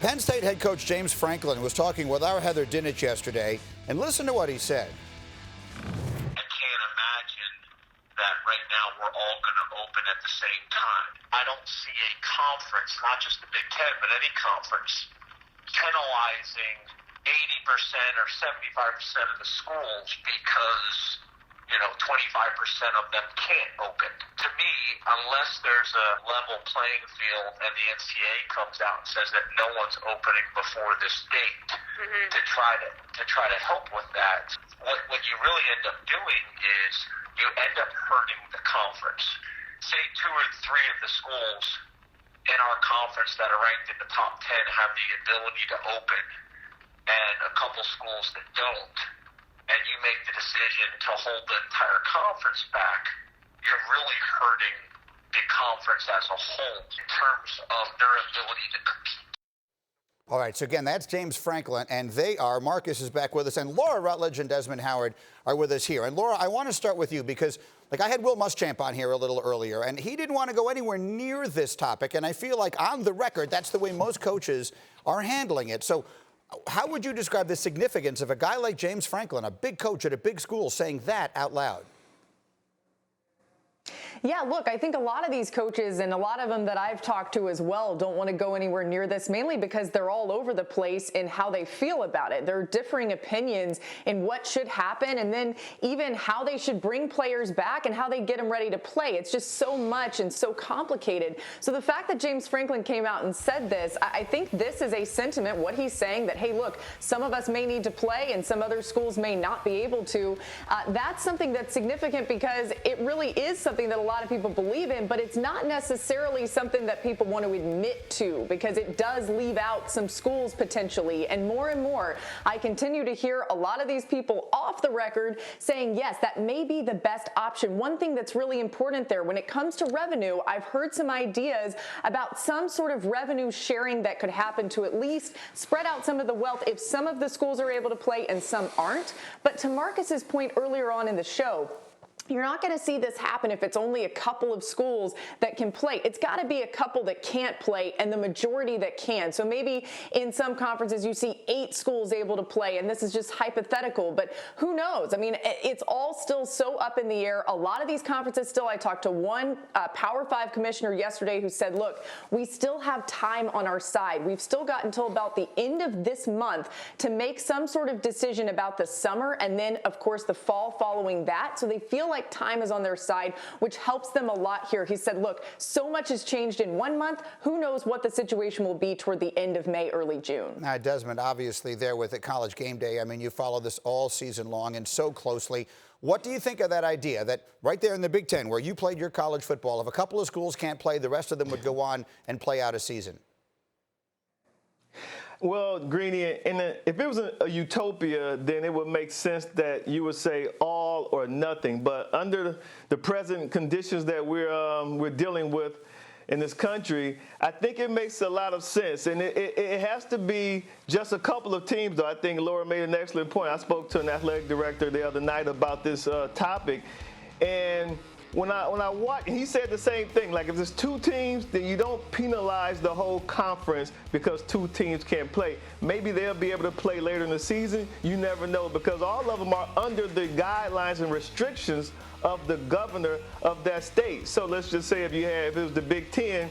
Penn State head coach James Franklin was talking with our Heather Dinich yesterday, and listen to what he said. I can't imagine that right now we're all going to open at the same time. I don't see a conference, not just the Big Ten, but any conference, penalizing 80% or 75% of the schools because 25% of them can't open. To me, unless there's a level playing field and the NCAA comes out and says that no one's opening before this date to try to help with that, what you really end up doing is you end up hurting the conference. Say 2 or 3 of the schools in our conference that are ranked in the top 10 have the ability to open, and a couple schools that don't, and you make the decision to hold the entire conference back, you're really hurting the conference as a whole in terms of their ability to compete. All right, so again, that's James Franklin, and Marcus is back with us, and Laura Rutledge and Desmond Howard are with us here. And Laura, I want to start with you because, I had Will Muschamp on here a little earlier, and he didn't want to go anywhere near this topic, and I feel like on the record, that's the way most coaches are handling it. So how would you describe the significance of a guy like James Franklin, a big coach at a big school, saying that out loud? Yeah, look, I think a lot of these coaches and a lot of them that I've talked to as well don't want to go anywhere near this, mainly because they're all over the place in how they feel about it. There are differing opinions in what should happen and then even how they should bring players back and how they get them ready to play. It's just so much and so complicated. So the fact that James Franklin came out and said this, I think this is a sentiment, what he's saying, that, hey, look, some of us may need to play and some other schools may not be able to. That's something that's significant because it really is something that a lot of people believe in, but it's not necessarily something that people want to admit to because it does leave out some schools potentially. And more, I continue to hear a lot of these people off the record saying, yes, that may be the best option. One thing that's really important there, when it comes to revenue, I've heard some ideas about some sort of revenue sharing that could happen to at least spread out some of the wealth if some of the schools are able to play and some aren't. But to Marcus's point earlier on in the show, you're not going to see this happen if it's only a couple of schools that can play. It's got to be a couple that can't play and the majority that can. So maybe in some conferences you see 8 schools able to play, and this is just hypothetical, but who knows? I mean, it's all still so up in the air. A lot of these conferences still, I talked to one Power 5 commissioner yesterday who said, look, we still have time on our side. We've still got until about the end of this month to make some sort of decision about the summer and then, of course, the fall following that. So they feel like time is on their side, which helps them a lot here. He said, look, so much has changed in 1 month. Who knows what the situation will be toward the end of May, early June. Now, Desmond, obviously there with it, College Game Day. I mean, you follow this all season long and so closely. What do you think of that idea that right there in the Big Ten, where you played your college football, if a couple of schools can't play, the rest of them would go on and play out a season? Well, Greeny, if it was a utopia, then it would make sense that you would say all or nothing. But under the present conditions that we're dealing with in this country, I think it makes a lot of sense. And it has to be just a couple of teams, though. I think Laura made an excellent point. I spoke to an athletic director the other night about this topic. And when I watched, he said the same thing. Like, if there's 2 teams, then you don't penalize the whole conference because 2 teams can't play. Maybe they'll be able to play later in the season. You never know, because all of them are under the guidelines and restrictions of the governor of that state. So let's just say if it was the Big Ten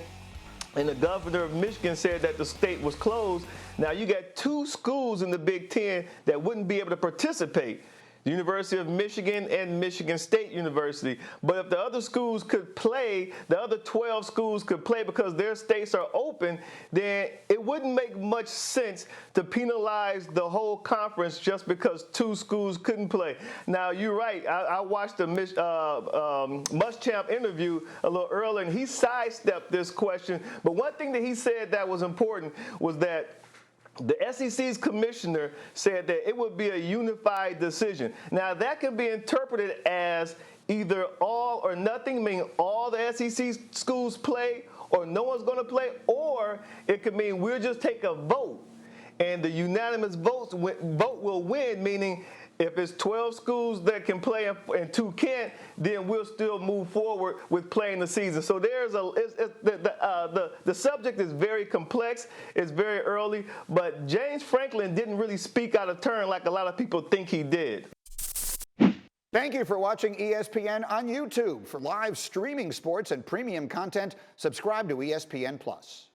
and the governor of Michigan said that the state was closed, now you got 2 schools in the Big Ten that wouldn't be able to participate. The University of Michigan and Michigan State University. But if the other schools could play, the other 12 schools could play because their states are open, then it wouldn't make much sense to penalize the whole conference just because 2 schools couldn't play. Now, you're right. I watched the Muschamp interview a little earlier, and he sidestepped this question. But one thing that he said that was important was that the SEC's commissioner said that it would be a unified decision. Now, that can be interpreted as either all or nothing, meaning all the SEC schools play or no one's going to play, or it could mean we'll just take a vote, and the unanimous vote will win, meaning If it's 12 schools that can play and 2 can't, then we'll still move forward with playing the season. So the subject is very complex. It's very early, but James Franklin didn't really speak out of turn like a lot of people think he did. Thank you for watching ESPN on YouTube. For live streaming sports and premium content, subscribe to ESPN+.